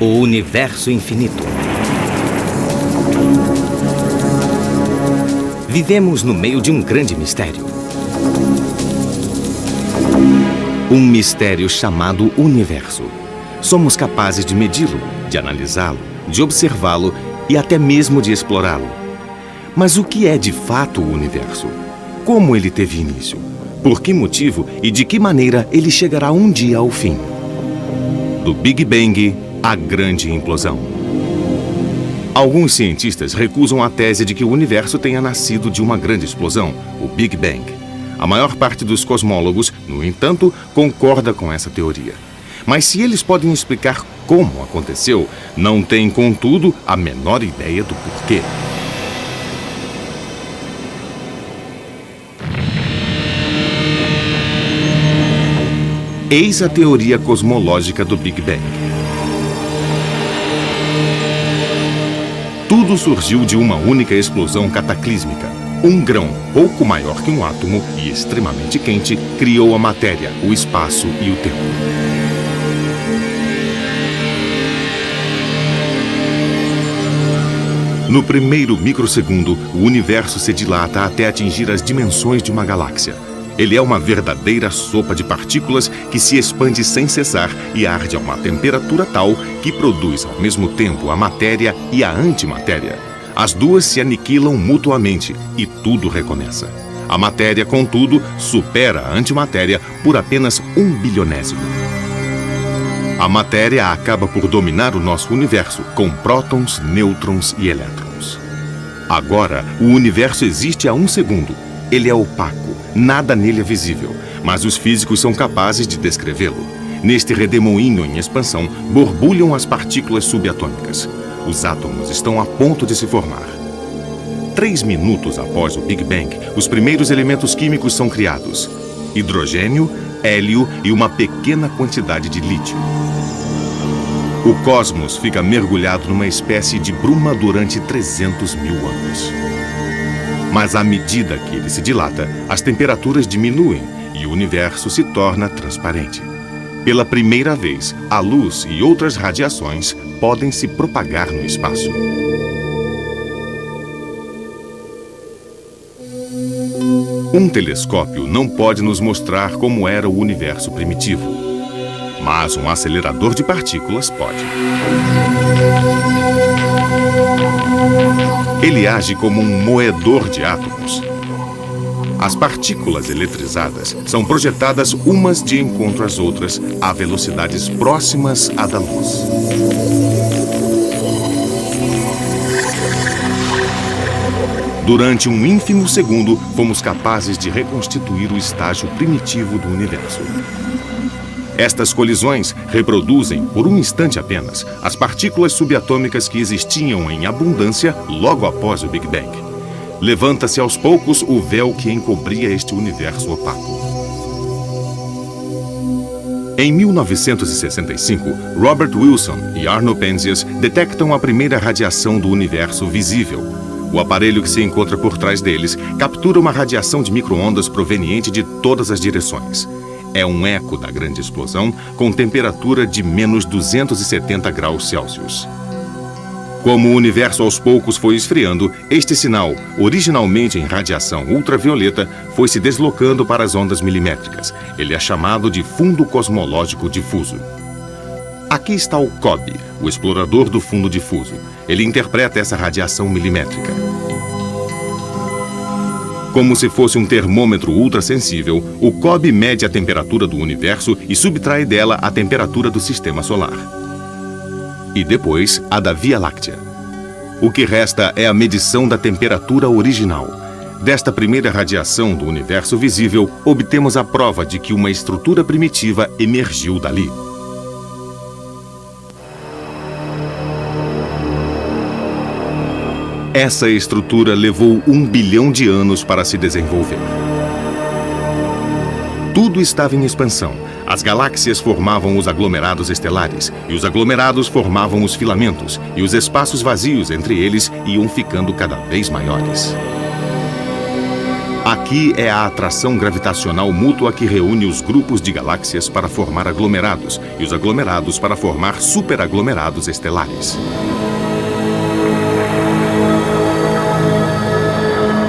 O universo infinito. Vivemos no meio de um grande mistério. Um mistério chamado universo. Somos capazes de medi-lo, de analisá-lo, de observá-lo e até mesmo de explorá-lo. Mas o que é de fato o universo? Como ele teve início? Por que motivo e de que maneira ele chegará um dia ao fim? Do Big Bang à grande implosão. Alguns cientistas recusam a tese de que o universo tenha nascido de uma grande explosão, o Big Bang. A maior parte dos cosmólogos, no entanto, concorda com essa teoria. Mas se eles podem explicar como aconteceu, não têm, contudo, a menor ideia do porquê. Eis a teoria cosmológica do Big Bang. Tudo surgiu de uma única explosão cataclísmica. Um grão pouco maior que um átomo e extremamente quente criou a matéria, o espaço e o tempo. No primeiro microsegundo, o universo se dilata até atingir as dimensões de uma galáxia. Ele é uma verdadeira sopa de partículas que se expande sem cessar e arde a uma temperatura tal que produz ao mesmo tempo a matéria e a antimatéria. As duas se aniquilam mutuamente e tudo recomeça. A matéria, contudo, supera a antimatéria por apenas 1/bilionésimo. A matéria acaba por dominar o nosso universo, com prótons, nêutrons e elétrons. Agora, o universo existe há 1 segundo. Ele é opaco, nada nele é visível, mas os físicos são capazes de descrevê-lo. Neste redemoinho em expansão, borbulham as partículas subatômicas. Os átomos estão a ponto de se formar. 3 minutos após o Big Bang, os primeiros elementos químicos são criados: hidrogênio, hélio e uma pequena quantidade de lítio. O cosmos fica mergulhado numa espécie de bruma durante 300 mil anos. Mas à medida que ele se dilata, as temperaturas diminuem e o universo se torna transparente. Pela primeira vez, a luz e outras radiações podem se propagar no espaço. Um telescópio não pode nos mostrar como era o universo primitivo, mas um acelerador de partículas pode. Ele age como um moedor de átomos. As partículas eletrizadas são projetadas umas de encontro às outras a velocidades próximas à da luz. Durante um ínfimo segundo, fomos capazes de reconstituir o estágio primitivo do universo. Estas colisões reproduzem, por um instante apenas, as partículas subatômicas que existiam em abundância logo após o Big Bang. Levanta-se aos poucos o véu que encobria este universo opaco. Em 1965, Robert Wilson e Arno Penzias detectam a primeira radiação do universo visível. O aparelho que se encontra por trás deles captura uma radiação de micro-ondas proveniente de todas as direções. É um eco da grande explosão com temperatura de menos 270 graus Celsius. Como o universo aos poucos foi esfriando, este sinal, originalmente em radiação ultravioleta, foi se deslocando para as ondas milimétricas. Ele é chamado de fundo cosmológico difuso. Aqui está o COBE, o explorador do fundo difuso. Ele interpreta essa radiação milimétrica. Como se fosse um termômetro ultrassensível, o COBE mede a temperatura do universo e subtrai dela a temperatura do sistema solar. E depois, a da Via Láctea. O que resta é a medição da temperatura original. Desta primeira radiação do universo visível, obtemos a prova de que uma estrutura primitiva emergiu dali. Essa estrutura levou 1 bilhão de anos para se desenvolver. Tudo estava em expansão. As galáxias formavam os aglomerados estelares, e os aglomerados formavam os filamentos, e os espaços vazios entre eles iam ficando cada vez maiores. Aqui é a atração gravitacional mútua que reúne os grupos de galáxias para formar aglomerados e os aglomerados para formar superaglomerados estelares.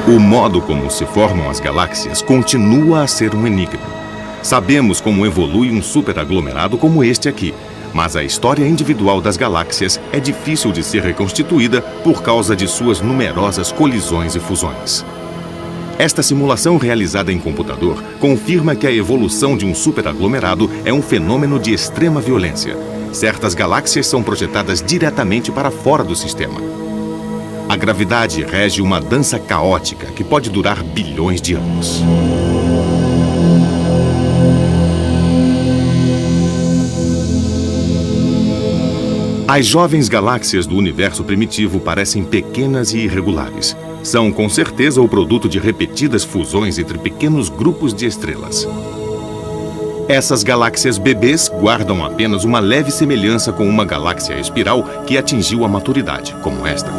O modo como se formam as galáxias continua a ser um enigma. Sabemos como evolui um superaglomerado como este aqui, mas a história individual das galáxias é difícil de ser reconstituída por causa de suas numerosas colisões e fusões. Esta simulação realizada em computador confirma que a evolução de um superaglomerado é um fenômeno de extrema violência. Certas galáxias são projetadas diretamente para fora do sistema. A gravidade rege uma dança caótica que pode durar bilhões de anos. As jovens galáxias do universo primitivo parecem pequenas e irregulares. São, com certeza, o produto de repetidas fusões entre pequenos grupos de estrelas. Essas galáxias bebês guardam apenas uma leve semelhança com uma galáxia espiral que atingiu a maturidade, como esta.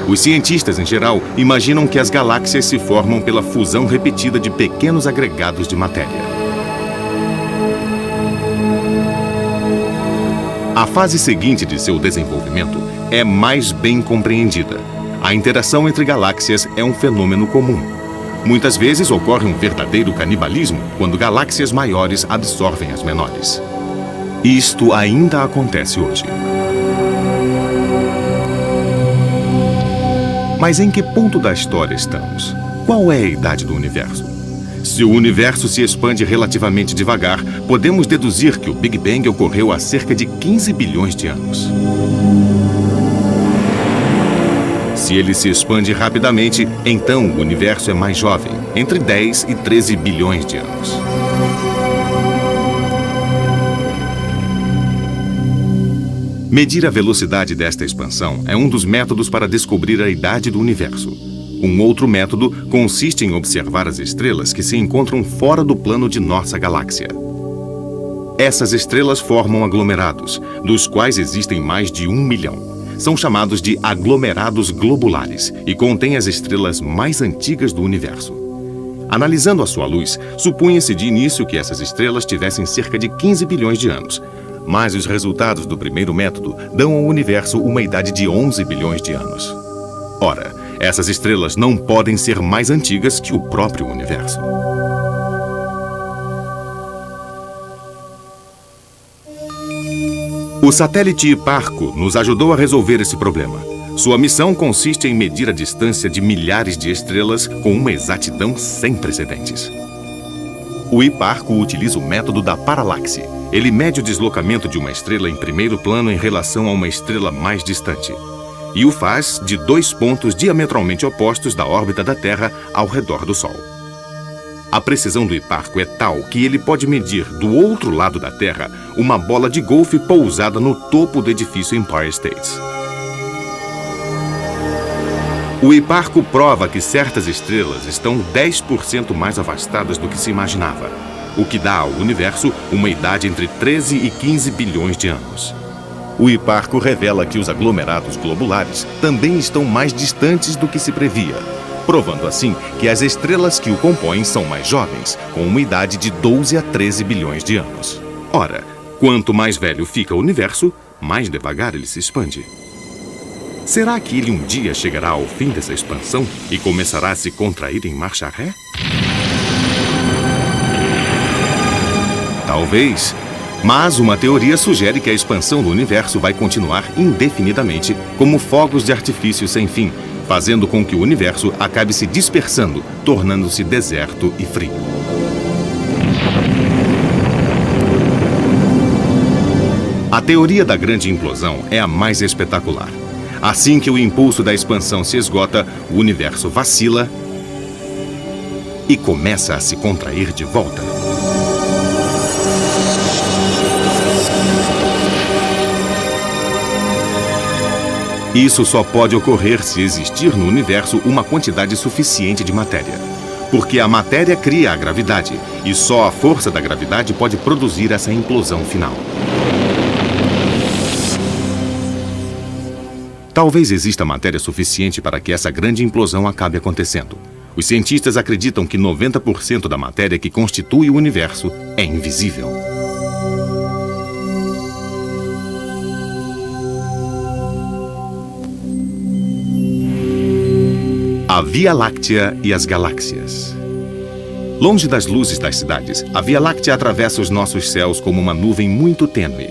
Os cientistas, em geral, imaginam que as galáxias se formam pela fusão repetida de pequenos agregados de matéria. A fase seguinte de seu desenvolvimento é mais bem compreendida. A interação entre galáxias é um fenômeno comum. Muitas vezes ocorre um verdadeiro canibalismo quando galáxias maiores absorvem as menores. Isto ainda acontece hoje. Mas em que ponto da história estamos? Qual é a idade do universo? Se o universo se expande relativamente devagar, podemos deduzir que o Big Bang ocorreu há cerca de 15 bilhões de anos. Se ele se expande rapidamente, então o universo é mais jovem, entre 10 e 13 bilhões de anos. Medir a velocidade desta expansão é um dos métodos para descobrir a idade do universo. Um outro método consiste em observar as estrelas que se encontram fora do plano de nossa galáxia. Essas estrelas formam aglomerados, dos quais existem mais de 1 milhão. São chamados de aglomerados globulares e contêm as estrelas mais antigas do universo. Analisando a sua luz, supunha-se de início que essas estrelas tivessem cerca de 15 bilhões de anos. Mas os resultados do primeiro método dão ao universo uma idade de 11 bilhões de anos. Ora, essas estrelas não podem ser mais antigas que o próprio universo. O satélite Hiparco nos ajudou a resolver esse problema. Sua missão consiste em medir a distância de milhares de estrelas com uma exatidão sem precedentes. O Hiparco utiliza o método da paralaxe. Ele mede o deslocamento de uma estrela em primeiro plano em relação a uma estrela mais distante. E o faz de 2 pontos diametralmente opostos da órbita da Terra ao redor do Sol. A precisão do Hiparco é tal que ele pode medir, do outro lado da Terra, uma bola de golfe pousada no topo do edifício Empire State. O Hiparco prova que certas estrelas estão 10% mais afastadas do que se imaginava, o que dá ao universo uma idade entre 13 e 15 bilhões de anos. O Hiparco revela que os aglomerados globulares também estão mais distantes do que se previa, provando assim que as estrelas que o compõem são mais jovens, com uma idade de 12 a 13 bilhões de anos. Ora, quanto mais velho fica o universo, mais devagar ele se expande. Será que ele um dia chegará ao fim dessa expansão e começará a se contrair em marcha ré? Talvez. Mas uma teoria sugere que a expansão do universo vai continuar indefinidamente, como fogos de artifício sem fim, fazendo com que o universo acabe se dispersando, tornando-se deserto e frio. A teoria da grande implosão é a mais espetacular. Assim que o impulso da expansão se esgota, o universo vacila e começa a se contrair de volta. Isso só pode ocorrer se existir no universo uma quantidade suficiente de matéria. Porque a matéria cria a gravidade, e só a força da gravidade pode produzir essa implosão final. Talvez exista matéria suficiente para que essa grande implosão acabe acontecendo. Os cientistas acreditam que 90% da matéria que constitui o universo é invisível. A Via Láctea e as galáxias. Longe das luzes das cidades, a Via Láctea atravessa os nossos céus como uma nuvem muito tênue.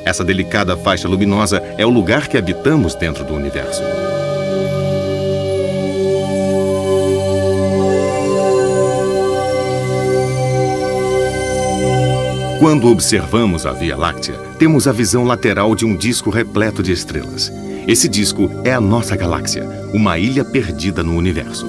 Essa delicada faixa luminosa é o lugar que habitamos dentro do universo. Quando observamos a Via Láctea, temos a visão lateral de um disco repleto de estrelas. Esse disco é a nossa galáxia, uma ilha perdida no universo.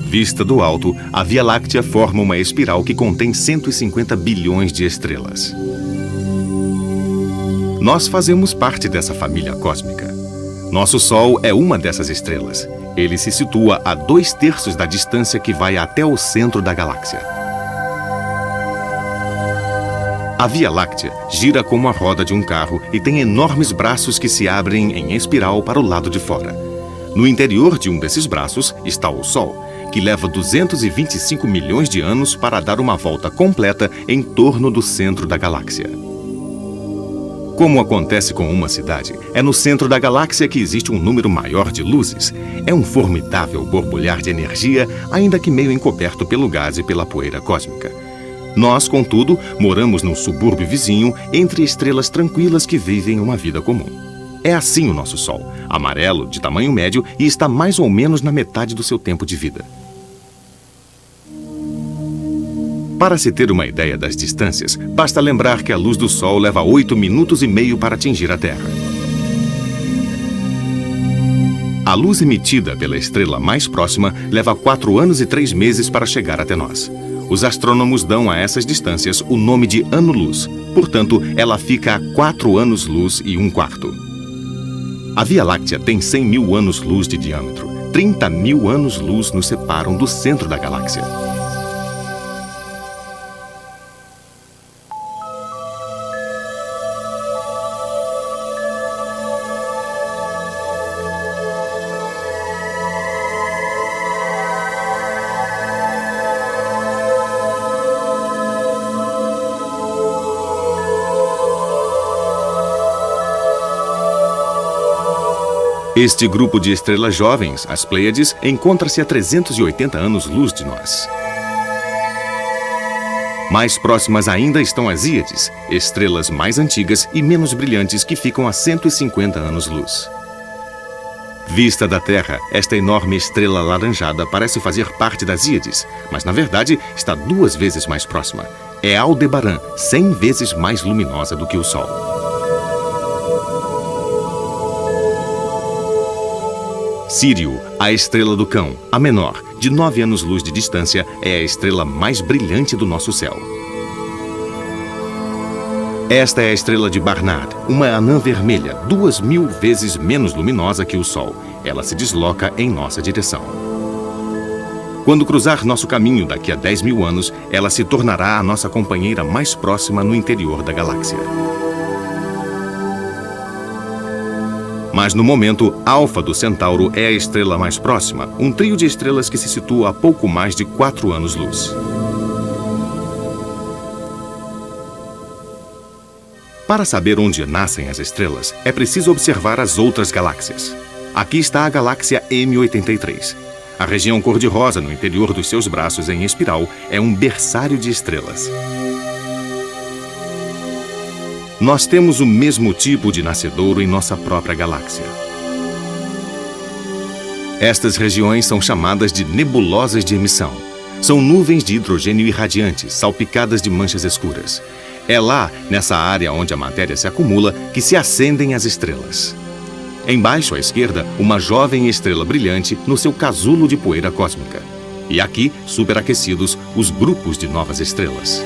Vista do alto, a Via Láctea forma uma espiral que contém 150 bilhões de estrelas. Nós fazemos parte dessa família cósmica. Nosso Sol é uma dessas estrelas. Ele se situa a 2/3 da distância que vai até o centro da galáxia. A Via Láctea gira como a roda de um carro e tem enormes braços que se abrem em espiral para o lado de fora. No interior de um desses braços está o Sol, que leva 225 milhões de anos para dar uma volta completa em torno do centro da galáxia. Como acontece com uma cidade, é no centro da galáxia que existe um número maior de luzes. É um formidável borbulhar de energia, ainda que meio encoberto pelo gás e pela poeira cósmica. Nós, contudo, moramos num subúrbio vizinho entre estrelas tranquilas que vivem uma vida comum. É assim o nosso Sol, amarelo, de tamanho médio e está mais ou menos na metade do seu tempo de vida. Para se ter uma ideia das distâncias, basta lembrar que a luz do Sol leva 8 minutos e meio para atingir a Terra. A luz emitida pela estrela mais próxima leva 4 anos e 3 meses para chegar até nós. Os astrônomos dão a essas distâncias o nome de ano-luz. Portanto, ela fica a 4 anos-luz e 1/4. A Via Láctea tem 100 mil anos-luz de diâmetro. 30 mil anos-luz nos separam do centro da galáxia. Este grupo de estrelas jovens, as Pleiades, encontra-se a 380 anos-luz de nós. Mais próximas ainda estão as Íades, estrelas mais antigas e menos brilhantes que ficam a 150 anos-luz. Vista da Terra, esta enorme estrela alaranjada parece fazer parte das Íades, mas na verdade está 2 vezes mais próxima. É Aldebaran, 100 vezes mais luminosa do que o Sol. Sírio, a estrela do cão, a menor, de 9 anos-luz de distância, é a estrela mais brilhante do nosso céu. Esta é a estrela de Barnard, uma anã vermelha, 2.000 vezes menos luminosa que o Sol. Ela se desloca em nossa direção. Quando cruzar nosso caminho daqui a 10 mil anos, ela se tornará a nossa companheira mais próxima no interior da galáxia. Mas no momento, Alfa do Centauro é a estrela mais próxima, um trio de estrelas que se situa a pouco mais de 4 anos-luz. Para saber onde nascem as estrelas, é preciso observar as outras galáxias. Aqui está a galáxia M83. A região cor-de-rosa no interior dos seus braços em espiral é um berçário de estrelas. Nós temos o mesmo tipo de nascedouro em nossa própria galáxia. Estas regiões são chamadas de nebulosas de emissão. São nuvens de hidrogênio irradiantes, salpicadas de manchas escuras. É lá, nessa área onde a matéria se acumula, que se acendem as estrelas. Embaixo à esquerda, uma jovem estrela brilhante no seu casulo de poeira cósmica. E aqui, superaquecidos, os grupos de novas estrelas.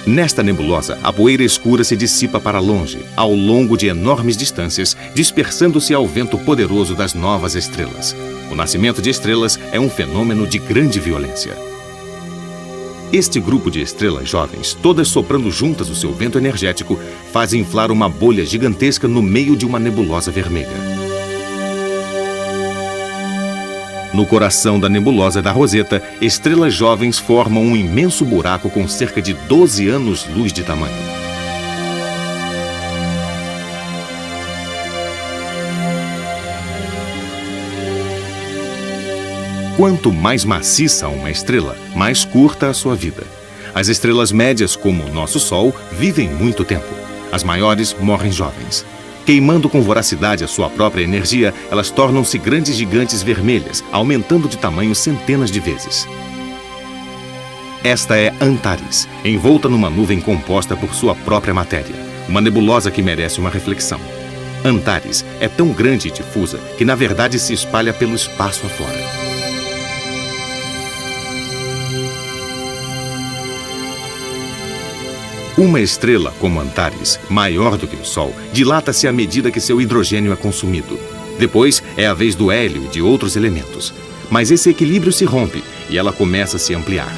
Nesta nebulosa, a poeira escura se dissipa para longe, ao longo de enormes distâncias, dispersando-se ao vento poderoso das novas estrelas. O nascimento de estrelas é um fenômeno de grande violência. Este grupo de estrelas jovens, todas soprando juntas o seu vento energético, faz inflar uma bolha gigantesca no meio de uma nebulosa vermelha. No coração da nebulosa da Roseta, estrelas jovens formam um imenso buraco com cerca de 12 anos-luz de tamanho. Quanto mais maciça uma estrela, mais curta a sua vida. As estrelas médias, como o nosso Sol, vivem muito tempo. As maiores morrem jovens. Queimando com voracidade a sua própria energia, elas tornam-se grandes gigantes vermelhas, aumentando de tamanho centenas de vezes. Esta é Antares, envolta numa nuvem composta por sua própria matéria, uma nebulosa que merece uma reflexão. Antares é tão grande e difusa que, na verdade, se espalha pelo espaço afora. Uma estrela como Antares, maior do que o Sol, dilata-se à medida que seu hidrogênio é consumido. Depois é a vez do hélio e de outros elementos. Mas esse equilíbrio se rompe e ela começa a se ampliar.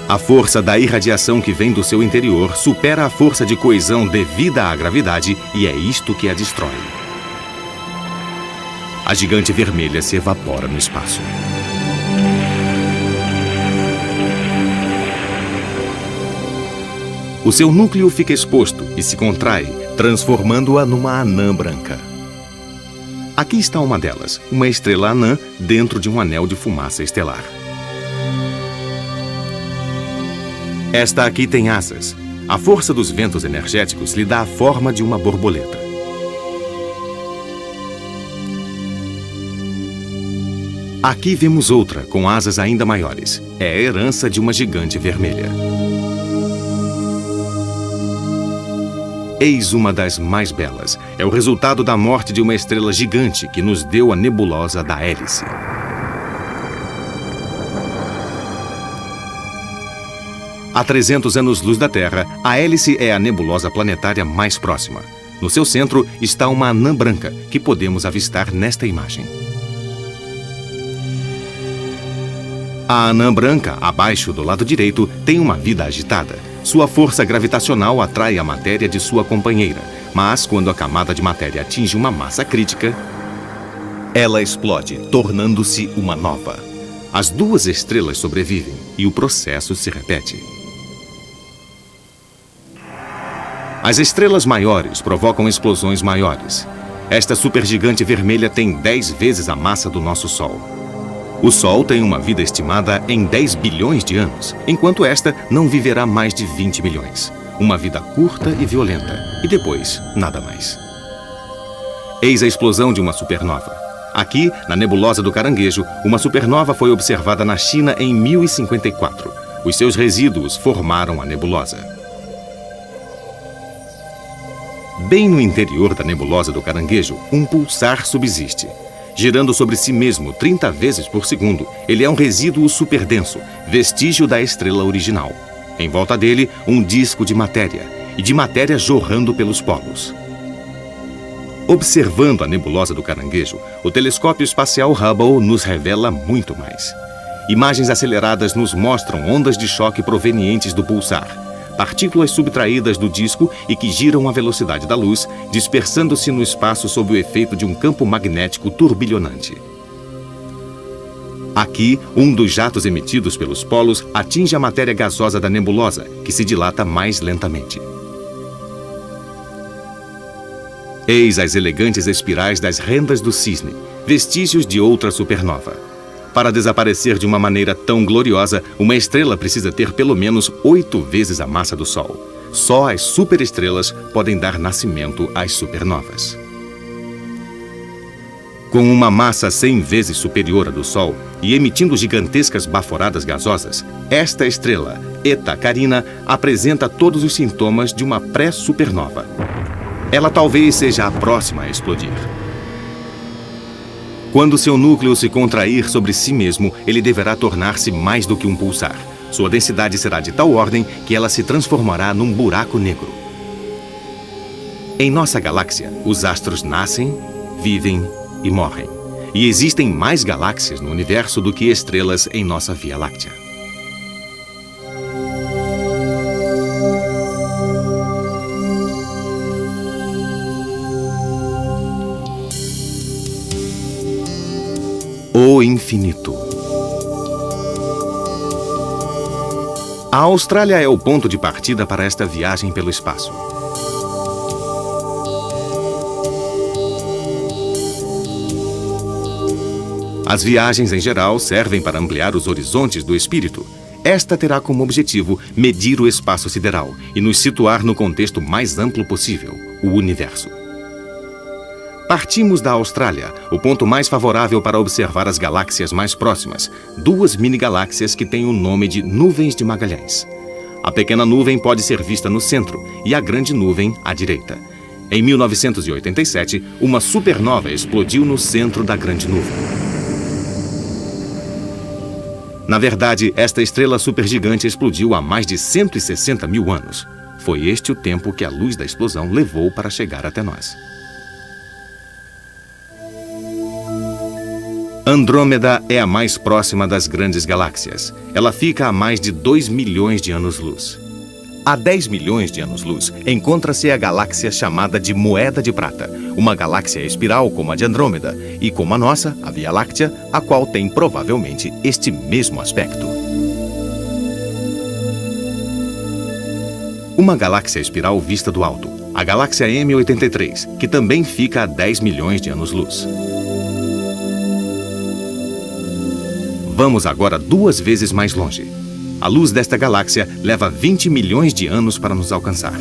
A força da irradiação que vem do seu interior supera a força de coesão devida à gravidade e é isto que a destrói. A gigante vermelha se evapora no espaço. O seu núcleo fica exposto e se contrai, transformando-a numa anã branca. Aqui está uma delas, uma estrela anã dentro de um anel de fumaça estelar. Esta aqui tem asas. A força dos ventos energéticos lhe dá a forma de uma borboleta. Aqui vemos outra, com asas ainda maiores. É a herança de uma gigante vermelha. Eis uma das mais belas. É o resultado da morte de uma estrela gigante que nos deu a nebulosa da Hélice. A 300 anos-luz da Terra, a Hélice é a nebulosa planetária mais próxima. No seu centro está uma anã branca, que podemos avistar nesta imagem. A anã branca, abaixo do lado direito, tem uma vida agitada. Sua força gravitacional atrai a matéria de sua companheira, mas quando a camada de matéria atinge uma massa crítica, ela explode, tornando-se uma nova. As duas estrelas sobrevivem e o processo se repete. As estrelas maiores provocam explosões maiores. Esta supergigante vermelha tem 10 vezes a massa do nosso Sol. O Sol tem uma vida estimada em 10 bilhões de anos, enquanto esta não viverá mais de 20 milhões. Uma vida curta e violenta, e depois, nada mais. Eis a explosão de uma supernova. Aqui, na nebulosa do Caranguejo, uma supernova foi observada na China em 1054. Os seus resíduos formaram a nebulosa. Bem no interior da nebulosa do Caranguejo, um pulsar subsiste. Girando sobre si mesmo 30 vezes por segundo, ele é um resíduo superdenso, vestígio da estrela original. Em volta dele, um disco de matéria, e de matéria jorrando pelos polos. Observando a nebulosa do Caranguejo, o telescópio espacial Hubble nos revela muito mais. Imagens aceleradas nos mostram ondas de choque provenientes do pulsar. Partículas subtraídas do disco e que giram à velocidade da luz, dispersando-se no espaço sob o efeito de um campo magnético turbilhonante. Aqui, um dos jatos emitidos pelos polos atinge a matéria gasosa da nebulosa, que se dilata mais lentamente. Eis as elegantes espirais das rendas do cisne, vestígios de outra supernova. Para desaparecer de uma maneira tão gloriosa, uma estrela precisa ter pelo menos 8 vezes a massa do Sol. Só as superestrelas podem dar nascimento às supernovas. Com uma massa 100 vezes superior à do Sol e emitindo gigantescas baforadas gasosas, esta estrela, Eta Carina, apresenta todos os sintomas de uma pré-supernova. Ela talvez seja a próxima a explodir. Quando seu núcleo se contrair sobre si mesmo, ele deverá tornar-se mais do que um pulsar. Sua densidade será de tal ordem que ela se transformará num buraco negro. Em nossa galáxia, os astros nascem, vivem e morrem. E existem mais galáxias no universo do que estrelas em nossa Via Láctea. O infinito. A Austrália é o ponto de partida para esta viagem pelo espaço. As viagens, em geral, servem para ampliar os horizontes do espírito. Esta terá como objetivo medir o espaço sideral e nos situar no contexto mais amplo possível, o universo. Partimos da Austrália, o ponto mais favorável para observar as galáxias mais próximas, duas mini-galáxias que têm o nome de Nuvens de Magalhães. A pequena nuvem pode ser vista no centro e a grande nuvem à direita. Em 1987, uma supernova explodiu no centro da grande nuvem. Na verdade, esta estrela supergigante explodiu há mais de 160 mil anos. Foi este o tempo que a luz da explosão levou para chegar até nós. Andrômeda é a mais próxima das grandes galáxias. Ela fica a mais de 2 milhões de anos-luz. A 10 milhões de anos-luz encontra-se a galáxia chamada de Moeda de Prata, uma galáxia espiral como a de Andrômeda e como a nossa, a Via Láctea, a qual tem provavelmente este mesmo aspecto. Uma galáxia espiral vista do alto, a galáxia M83, que também fica a 10 milhões de anos-luz. Vamos agora 2 vezes mais longe. A luz desta galáxia leva 20 milhões de anos para nos alcançar.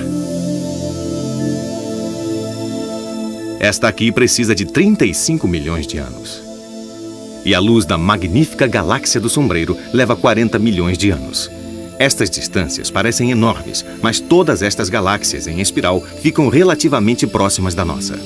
Esta aqui precisa de 35 milhões de anos. E a luz da magnífica galáxia do Sombreiro leva 40 milhões de anos. Estas distâncias parecem enormes, mas todas estas galáxias em espiral ficam relativamente próximas da nossa.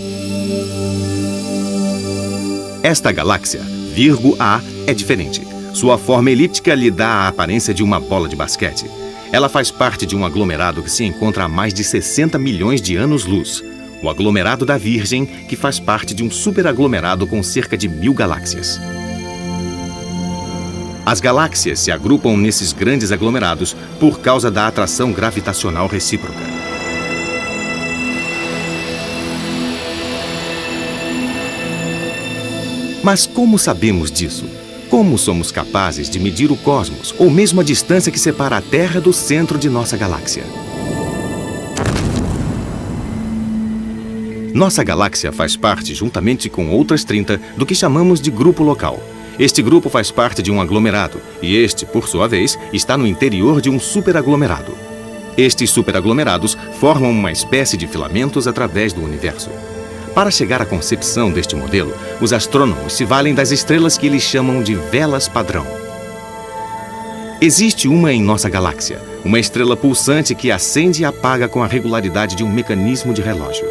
Esta galáxia, Virgo A, é diferente. Sua forma elíptica lhe dá a aparência de uma bola de basquete. Ela faz parte de um aglomerado que se encontra a mais de 60 milhões de anos-luz. O aglomerado da Virgem, que faz parte de um superaglomerado com cerca de 1000 galáxias. As galáxias se agrupam nesses grandes aglomerados por causa da atração gravitacional recíproca. Mas como sabemos disso? Como somos capazes de medir o cosmos, ou mesmo a distância que separa a Terra do centro de nossa galáxia? Nossa galáxia faz parte, juntamente com outras 30, do que chamamos de grupo local. Este grupo faz parte de um aglomerado, e este, por sua vez, está no interior de um superaglomerado. Estes superaglomerados formam uma espécie de filamentos através do universo. Para chegar à concepção deste modelo, os astrônomos se valem das estrelas que eles chamam de velas padrão. Existe uma em nossa galáxia, uma estrela pulsante que acende e apaga com a regularidade de um mecanismo de relógio.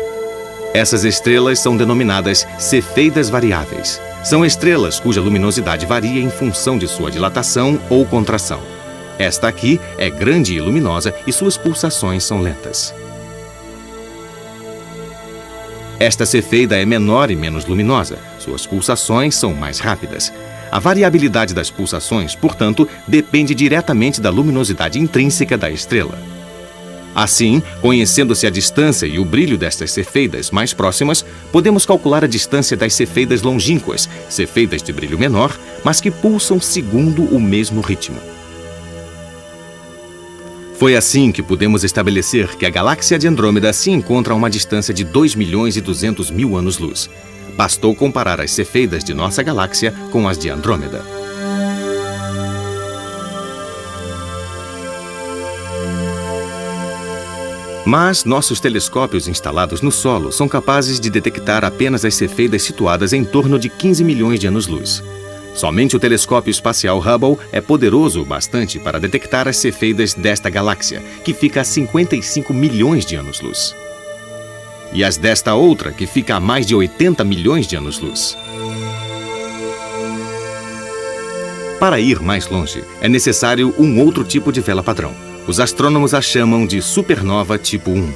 Essas estrelas são denominadas cefeidas variáveis. São estrelas cuja luminosidade varia em função de sua dilatação ou contração. Esta aqui é grande e luminosa e suas pulsações são lentas. Esta cefeida é menor e menos luminosa. Suas pulsações são mais rápidas. A variabilidade das pulsações, portanto, depende diretamente da luminosidade intrínseca da estrela. Assim, conhecendo-se a distância e o brilho destas cefeidas mais próximas, podemos calcular a distância das cefeidas longínquas, cefeidas de brilho menor, mas que pulsam segundo o mesmo ritmo. Foi assim que pudemos estabelecer que a galáxia de Andrômeda se encontra a uma distância de 2 milhões e 200 mil anos-luz. Bastou comparar as cefeidas de nossa galáxia com as de Andrômeda. Mas nossos telescópios instalados no solo são capazes de detectar apenas as cefeidas situadas em torno de 15 milhões de anos-luz. Somente o telescópio espacial Hubble é poderoso o bastante para detectar as cefeidas desta galáxia, que fica a 55 milhões de anos-luz. E as desta outra, que fica a mais de 80 milhões de anos-luz. Para ir mais longe, é necessário um outro tipo de vela padrão. Os astrônomos a chamam de supernova tipo 1.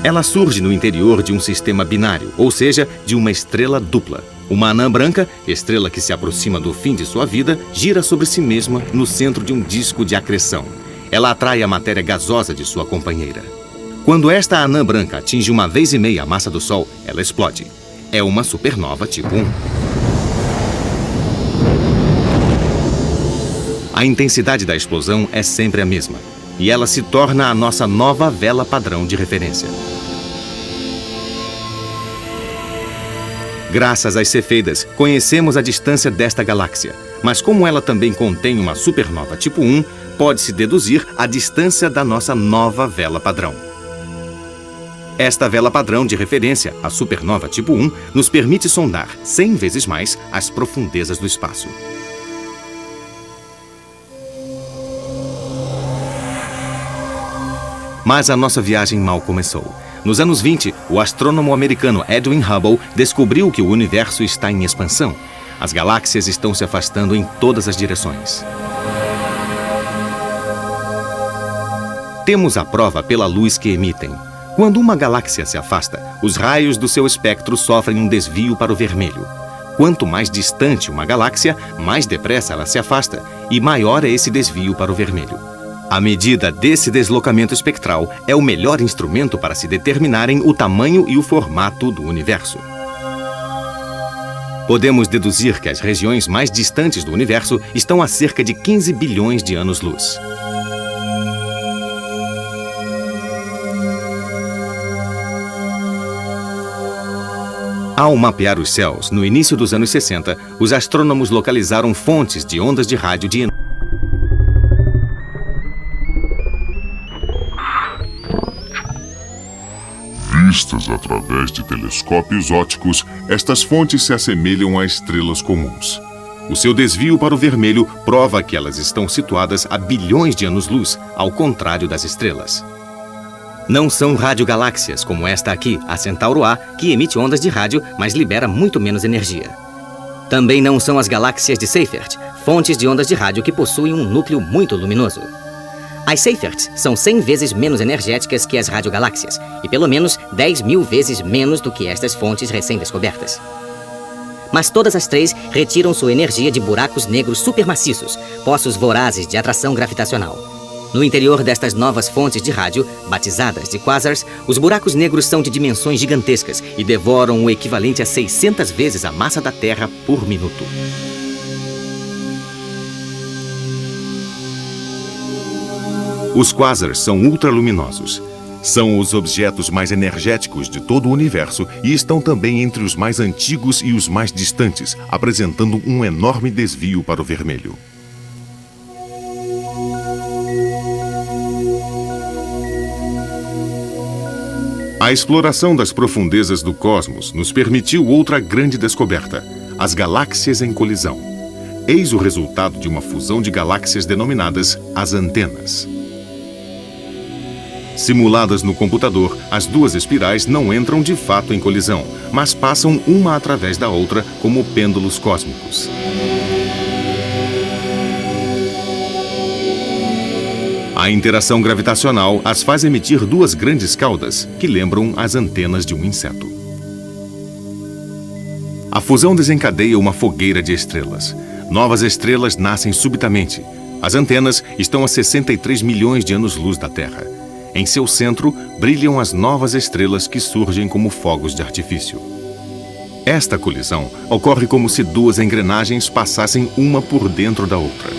Ela surge no interior de um sistema binário, ou seja, de uma estrela dupla. Uma anã branca, estrela que se aproxima do fim de sua vida, gira sobre si mesma no centro de um disco de acreção. Ela atrai a matéria gasosa de sua companheira. Quando esta anã branca atinge 1,5 vezes a massa do Sol, ela explode. É uma supernova tipo 1. A intensidade da explosão é sempre a mesma, e ela se torna a nossa nova vela padrão de referência. Graças às cefeidas, conhecemos a distância desta galáxia, mas como ela também contém uma supernova tipo 1, pode-se deduzir a distância da nossa nova vela padrão. Esta vela padrão de referência, a supernova tipo 1, nos permite sondar 100 vezes mais as profundezas do espaço. Mas a nossa viagem mal começou. Nos anos 20, o astrônomo americano Edwin Hubble descobriu que o universo está em expansão. As galáxias estão se afastando em todas as direções. Temos a prova pela luz que emitem. Quando uma galáxia se afasta, os raios do seu espectro sofrem um desvio para o vermelho. Quanto mais distante uma galáxia, mais depressa ela se afasta e maior é esse desvio para o vermelho. A medida desse deslocamento espectral é o melhor instrumento para se determinarem o tamanho e o formato do universo. Podemos deduzir que as regiões mais distantes do universo estão a cerca de 15 bilhões de anos-luz. Ao mapear os céus, no início dos anos 60, os astrônomos localizaram fontes de ondas de rádio de Vistas através de telescópios ópticos, estas fontes se assemelham a estrelas comuns. O seu desvio para o vermelho prova que elas estão situadas a bilhões de anos-luz, ao contrário das estrelas. Não são radiogaláxias como esta aqui, a Centauro A, que emite ondas de rádio, mas libera muito menos energia. Também não são as galáxias de Seyfert, fontes de ondas de rádio que possuem um núcleo muito luminoso. As Seyferts são 100 vezes menos energéticas que as radiogaláxias e pelo menos 10.000 vezes menos do que estas fontes recém-descobertas. Mas todas as três retiram sua energia de buracos negros supermaciços, poços vorazes de atração gravitacional. No interior destas novas fontes de rádio, batizadas de quasars, os buracos negros são de dimensões gigantescas e devoram o equivalente a 600 vezes a massa da Terra por minuto. Os quasars são ultraluminosos. São os objetos mais energéticos de todo o universo e estão também entre os mais antigos e os mais distantes, apresentando um enorme desvio para o vermelho. A exploração das profundezas do cosmos nos permitiu outra grande descoberta: as galáxias em colisão. Eis o resultado de uma fusão de galáxias denominadas as antenas. Simuladas no computador, as duas espirais não entram de fato em colisão, mas passam uma através da outra como pêndulos cósmicos. A interação gravitacional as faz emitir duas grandes caudas, que lembram as antenas de um inseto. A fusão desencadeia uma fogueira de estrelas. Novas estrelas nascem subitamente. As antenas estão a 63 milhões de anos-luz da Terra. Em seu centro, brilham as novas estrelas que surgem como fogos de artifício. Esta colisão ocorre como se duas engrenagens passassem uma por dentro da outra.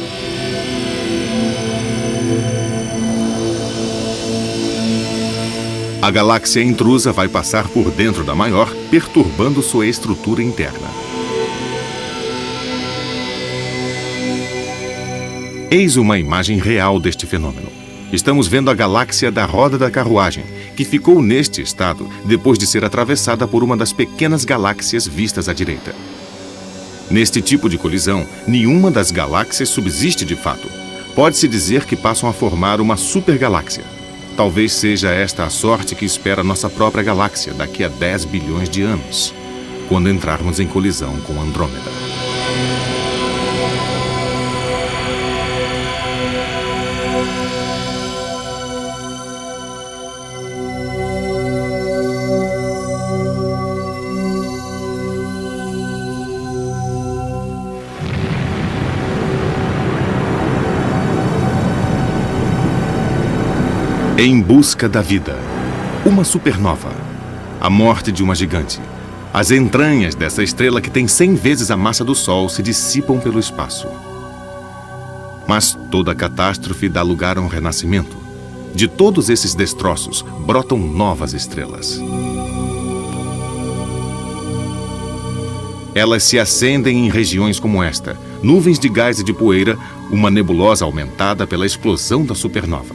A galáxia intrusa vai passar por dentro da maior, perturbando sua estrutura interna. Eis uma imagem real deste fenômeno. Estamos vendo a galáxia da Roda da Carruagem, que ficou neste estado depois de ser atravessada por uma das pequenas galáxias vistas à direita. Neste tipo de colisão, nenhuma das galáxias subsiste de fato. Pode-se dizer que passam a formar uma supergaláxia. Talvez seja esta a sorte que espera nossa própria galáxia daqui a 10 bilhões de anos, quando entrarmos em colisão com Andrômeda. Em busca da vida. Uma supernova. A morte de uma gigante. As entranhas dessa estrela que tem 100 vezes a massa do Sol se dissipam pelo espaço. Mas toda catástrofe dá lugar a um renascimento. De todos esses destroços, brotam novas estrelas. Elas se acendem em regiões como esta, nuvens de gás e de poeira, uma nebulosa aumentada pela explosão da supernova.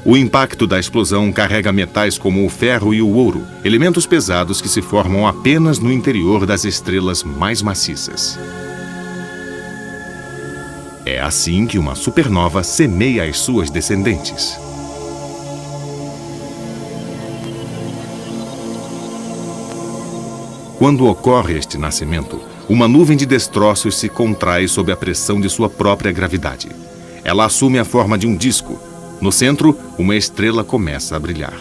O impacto da explosão carrega metais como o ferro e o ouro, elementos pesados que se formam apenas no interior das estrelas mais maciças. É assim que uma supernova semeia as suas descendentes. Quando ocorre este nascimento, uma nuvem de destroços se contrai sob a pressão de sua própria gravidade. Ela assume a forma de um disco. No centro, uma estrela começa a brilhar.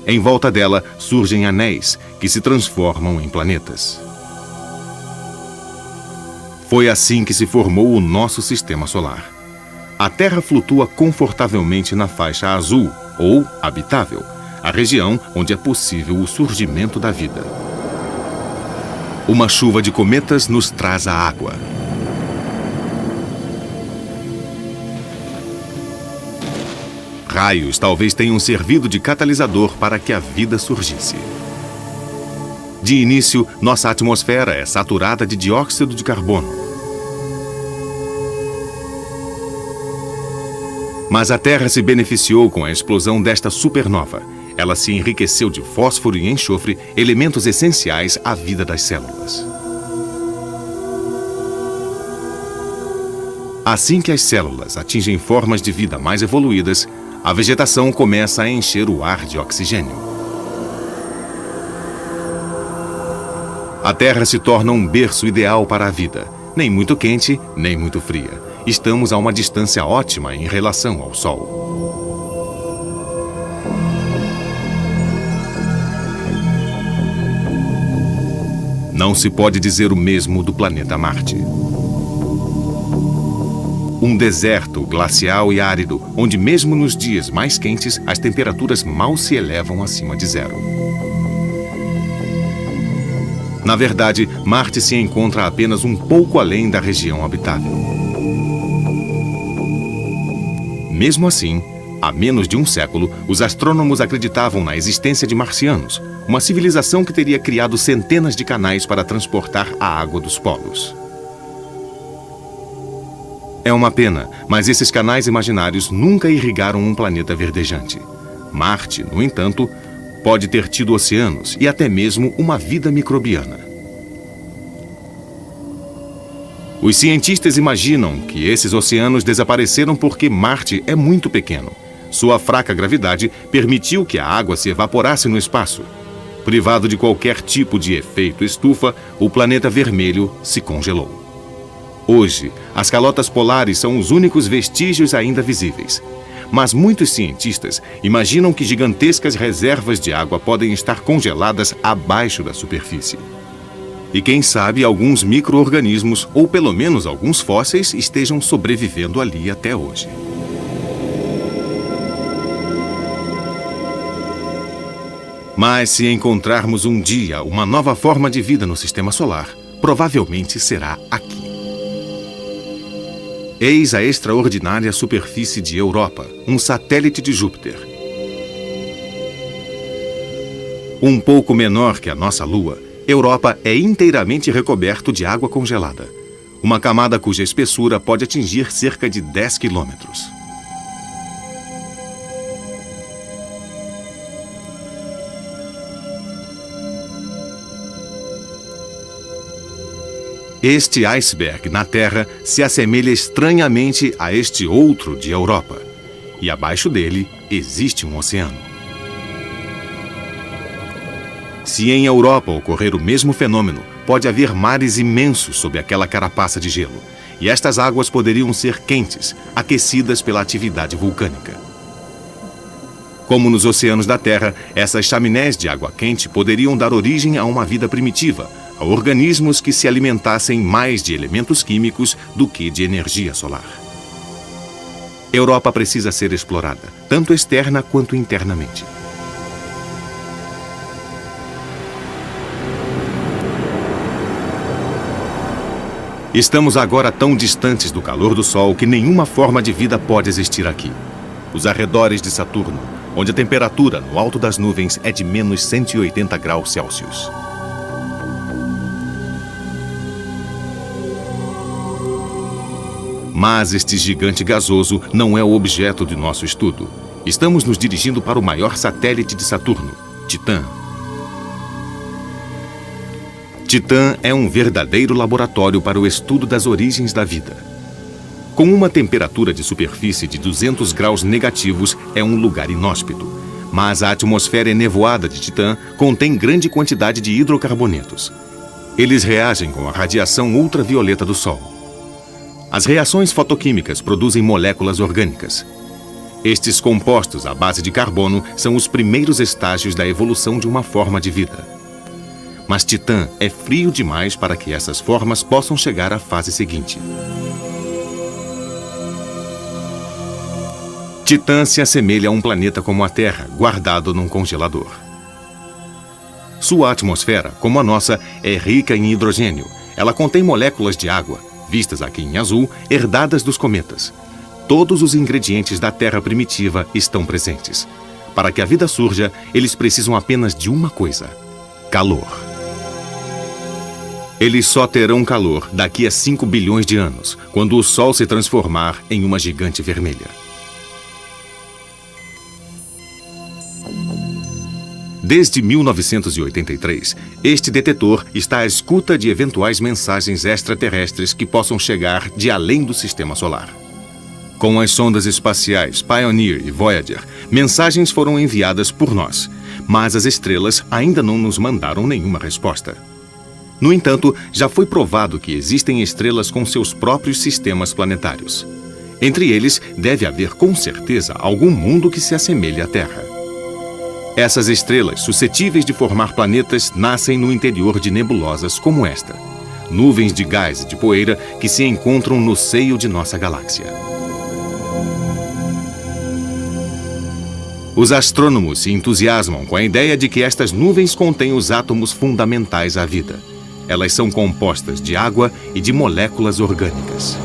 Em volta dela surgem anéis que se transformam em planetas. Foi assim que se formou o nosso sistema solar. A Terra flutua confortavelmente na faixa azul, ou habitável, a região onde é possível o surgimento da vida. Uma chuva de cometas nos traz a água. Raios talvez tenham servido de catalisador para que a vida surgisse. De início, nossa atmosfera é saturada de dióxido de carbono. Mas a Terra se beneficiou com a explosão desta supernova. Ela se enriqueceu de fósforo e enxofre, elementos essenciais à vida das células. Assim que as células atingem formas de vida mais evoluídas, a vegetação começa a encher o ar de oxigênio. A Terra se torna um berço ideal para a vida, nem muito quente, nem muito fria. Estamos a uma distância ótima em relação ao Sol. Não se pode dizer o mesmo do planeta Marte. Um deserto glacial e árido, onde mesmo nos dias mais quentes, as temperaturas mal se elevam acima de zero. Na verdade, Marte se encontra apenas um pouco além da região habitável. Mesmo assim, há menos de um século, os astrônomos acreditavam na existência de marcianos, uma civilização que teria criado centenas de canais para transportar a água dos polos. É uma pena, mas esses canais imaginários nunca irrigaram um planeta verdejante. Marte, no entanto, pode ter tido oceanos e até mesmo uma vida microbiana. Os cientistas imaginam que esses oceanos desapareceram porque Marte é muito pequeno. Sua fraca gravidade permitiu que a água se evaporasse no espaço. Privado de qualquer tipo de efeito estufa, o planeta vermelho se congelou. Hoje, as calotas polares são os únicos vestígios ainda visíveis. Mas muitos cientistas imaginam que gigantescas reservas de água podem estar congeladas abaixo da superfície. E quem sabe alguns micro-organismos, ou pelo menos alguns fósseis, estejam sobrevivendo ali até hoje. Mas se encontrarmos um dia uma nova forma de vida no sistema solar, provavelmente será aqui. Eis a extraordinária superfície de Europa, um satélite de Júpiter. Um pouco menor que a nossa Lua, Europa é inteiramente recoberto de água congelada. Uma camada cuja espessura pode atingir cerca de 10 quilômetros. Este iceberg na Terra se assemelha estranhamente a este outro de Europa. E abaixo dele existe um oceano. Se em Europa ocorrer o mesmo fenômeno, pode haver mares imensos sob aquela carapaça de gelo. E estas águas poderiam ser quentes, aquecidas pela atividade vulcânica. Como nos oceanos da Terra, essas chaminés de água quente poderiam dar origem a uma vida primitiva, a organismos que se alimentassem mais de elementos químicos do que de energia solar. Europa precisa ser explorada, tanto externa quanto internamente. Estamos agora tão distantes do calor do Sol que nenhuma forma de vida pode existir aqui. Os arredores de Saturno, onde a temperatura no alto das nuvens é de menos 180 graus Celsius. Mas este gigante gasoso não é o objeto de nosso estudo. Estamos nos dirigindo para o maior satélite de Saturno, Titã. Titã é um verdadeiro laboratório para o estudo das origens da vida. Com uma temperatura de superfície de 200 graus negativos, é um lugar inóspito. Mas a atmosfera enevoada de Titã contém grande quantidade de hidrocarbonetos. Eles reagem com a radiação ultravioleta do Sol. As reações fotoquímicas produzem moléculas orgânicas. Estes compostos à base de carbono são os primeiros estágios da evolução de uma forma de vida. Mas Titã é frio demais para que essas formas possam chegar à fase seguinte. Titã se assemelha a um planeta como a Terra, guardado num congelador. Sua atmosfera, como a nossa, é rica em hidrogênio. Ela contém moléculas de água, vistas aqui em azul, herdadas dos cometas. Todos os ingredientes da Terra primitiva estão presentes. Para que a vida surja, eles precisam apenas de uma coisa: calor. Eles só terão calor daqui a 5 bilhões de anos, quando o Sol se transformar em uma gigante vermelha. Desde 1983, este detetor está à escuta de eventuais mensagens extraterrestres que possam chegar de além do sistema solar. Com as sondas espaciais Pioneer e Voyager, mensagens foram enviadas por nós, mas as estrelas ainda não nos mandaram nenhuma resposta. No entanto, já foi provado que existem estrelas com seus próprios sistemas planetários. Entre eles, deve haver com certeza algum mundo que se assemelhe à Terra. Essas estrelas, suscetíveis de formar planetas, nascem no interior de nebulosas como esta, nuvens de gás e de poeira que se encontram no seio de nossa galáxia. Os astrônomos se entusiasmam com a ideia de que estas nuvens contêm os átomos fundamentais à vida. Elas são compostas de água e de moléculas orgânicas.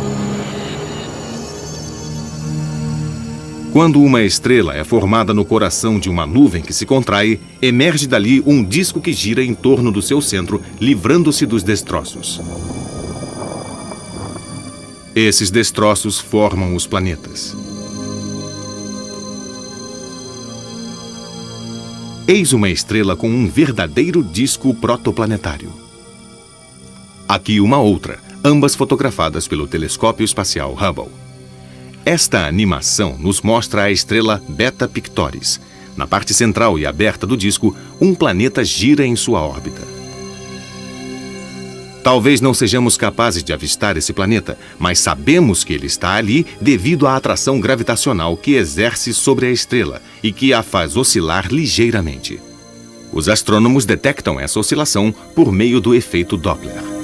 Quando uma estrela é formada no coração de uma nuvem que se contrai, emerge dali um disco que gira em torno do seu centro, livrando-se dos destroços. Esses destroços formam os planetas. Eis uma estrela com um verdadeiro disco protoplanetário. Aqui uma outra, ambas fotografadas pelo telescópio espacial Hubble. Esta animação nos mostra a estrela Beta Pictoris. Na parte central e aberta do disco, um planeta gira em sua órbita. Talvez não sejamos capazes de avistar esse planeta, mas sabemos que ele está ali devido à atração gravitacional que exerce sobre a estrela e que a faz oscilar ligeiramente. Os astrônomos detectam essa oscilação por meio do efeito Doppler.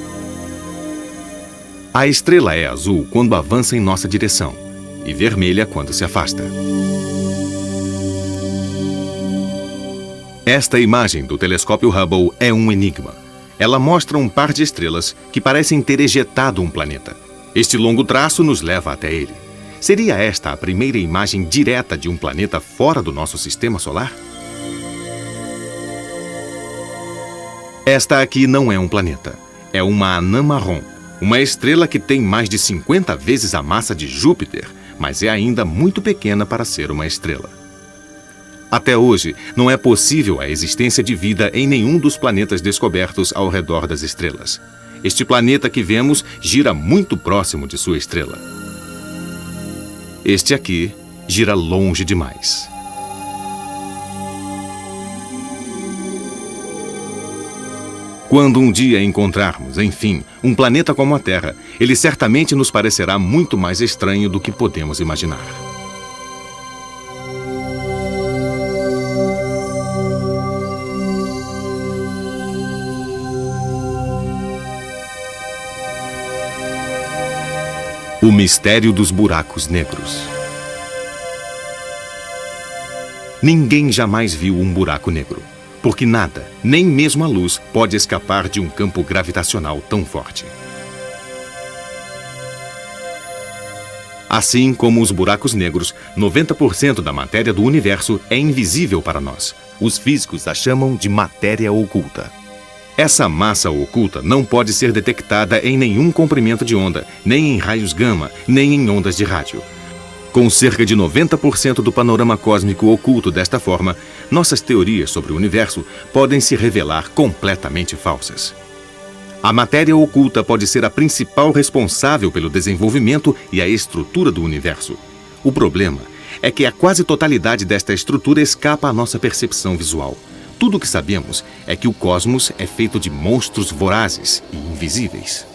A estrela é azul quando avança em nossa direção e vermelha quando se afasta. Esta imagem do telescópio Hubble é um enigma. Ela mostra um par de estrelas que parecem ter ejetado um planeta. Este longo traço nos leva até ele. Seria esta a primeira imagem direta de um planeta fora do nosso sistema solar? Esta aqui não é um planeta. É uma anã marrom. Uma estrela que tem mais de 50 vezes a massa de Júpiter, mas é ainda muito pequena para ser uma estrela. Até hoje, não é possível a existência de vida em nenhum dos planetas descobertos ao redor das estrelas. Este planeta que vemos gira muito próximo de sua estrela. Este aqui gira longe demais. Quando um dia encontrarmos, enfim, um planeta como a Terra, ele certamente nos parecerá muito mais estranho do que podemos imaginar. O mistério dos buracos negros. Ninguém jamais viu um buraco negro, porque nada, nem mesmo a luz, pode escapar de um campo gravitacional tão forte. Assim como os buracos negros, 90% da matéria do universo é invisível para nós. Os físicos a chamam de matéria oculta. Essa massa oculta não pode ser detectada em nenhum comprimento de onda, nem em raios gama, nem em ondas de rádio. Com cerca de 90% do panorama cósmico oculto desta forma, nossas teorias sobre o universo podem se revelar completamente falsas. A matéria oculta pode ser a principal responsável pelo desenvolvimento e a estrutura do universo. O problema é que a quase totalidade desta estrutura escapa à nossa percepção visual. Tudo o que sabemos é que o cosmos é feito de monstros vorazes e invisíveis.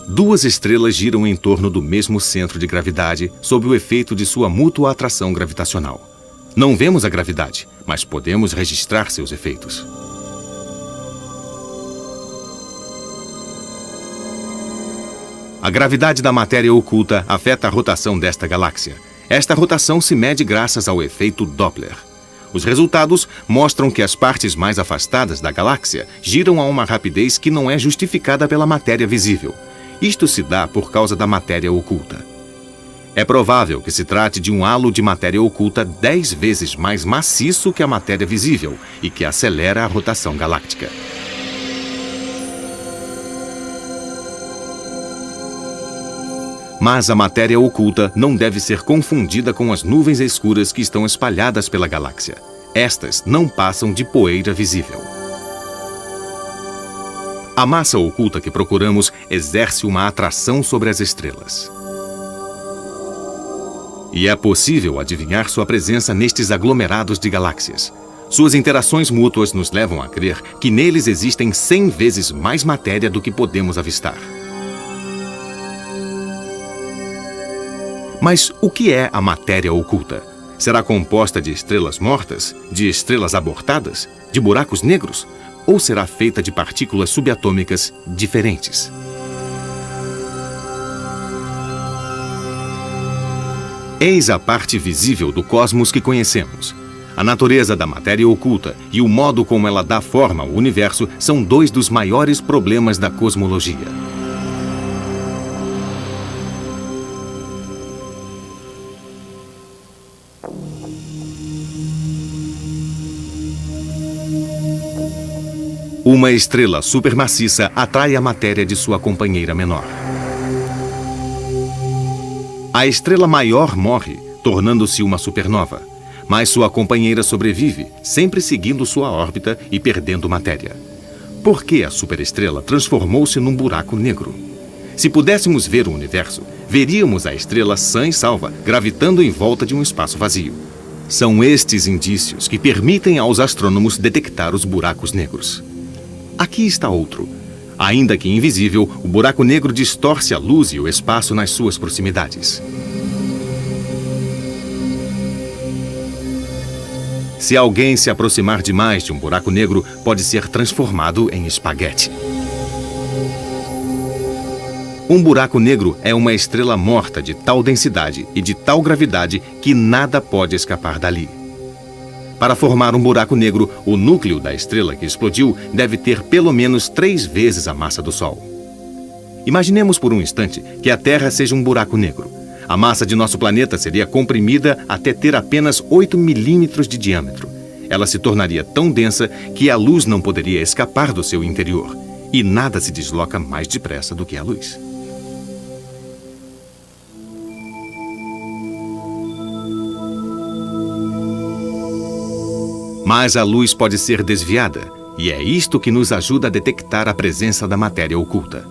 Duas estrelas giram em torno do mesmo centro de gravidade sob o efeito de sua mútua atração gravitacional. Não vemos a gravidade, mas podemos registrar seus efeitos. A gravidade da matéria oculta afeta a rotação desta galáxia. Esta rotação se mede graças ao efeito Doppler. Os resultados mostram que as partes mais afastadas da galáxia giram a uma rapidez que não é justificada pela matéria visível. Isto se dá por causa da matéria oculta. É provável que se trate de um halo de matéria oculta 10 vezes mais maciço que a matéria visível e que acelera a rotação galáctica. Mas a matéria oculta não deve ser confundida com as nuvens escuras que estão espalhadas pela galáxia. Estas não passam de poeira visível. A massa oculta que procuramos exerce uma atração sobre as estrelas. E é possível adivinhar sua presença nestes aglomerados de galáxias. Suas interações mútuas nos levam a crer que neles existem 100 vezes mais matéria do que podemos avistar. Mas o que é a matéria oculta? Será composta de estrelas mortas, de estrelas abortadas, de buracos negros? Ou será feita de partículas subatômicas diferentes? Eis a parte visível do cosmos que conhecemos. A natureza da matéria oculta e o modo como ela dá forma ao universo são dois dos maiores problemas da cosmologia. Uma estrela supermaciça atrai a matéria de sua companheira menor. A estrela maior morre, tornando-se uma supernova, mas sua companheira sobrevive, sempre seguindo sua órbita e perdendo matéria. Por que a superestrela transformou-se num buraco negro? Se pudéssemos ver o universo, veríamos a estrela sã e salva, gravitando em volta de um espaço vazio. São estes indícios que permitem aos astrônomos detectar os buracos negros. Aqui está outro. Ainda que invisível, o buraco negro distorce a luz e o espaço nas suas proximidades. Se alguém se aproximar demais de um buraco negro, pode ser transformado em espaguete. Um buraco negro é uma estrela morta de tal densidade e de tal gravidade que nada pode escapar dali. Para formar um buraco negro, o núcleo da estrela que explodiu deve ter pelo menos 3 vezes a massa do Sol. Imaginemos por um instante que a Terra seja um buraco negro. A massa de nosso planeta seria comprimida até ter apenas 8 milímetros de diâmetro. Ela se tornaria tão densa que a luz não poderia escapar do seu interior. E nada se desloca mais depressa do que a luz. Mas a luz pode ser desviada, e é isto que nos ajuda a detectar a presença da matéria oculta.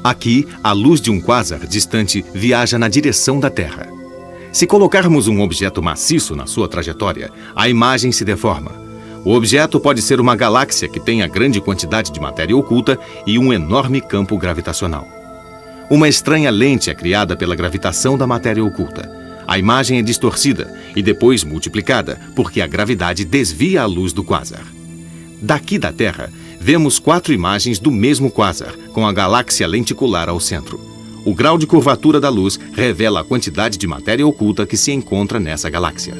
Aqui, a luz de um quasar distante viaja na direção da Terra. Se colocarmos um objeto maciço na sua trajetória, a imagem se deforma. O objeto pode ser uma galáxia que tenha grande quantidade de matéria oculta e um enorme campo gravitacional. Uma estranha lente é criada pela gravitação da matéria oculta. A imagem é distorcida e depois multiplicada, porque a gravidade desvia a luz do quasar. Daqui da Terra, vemos 4 imagens do mesmo quasar, com a galáxia lenticular ao centro. O grau de curvatura da luz revela a quantidade de matéria oculta que se encontra nessa galáxia.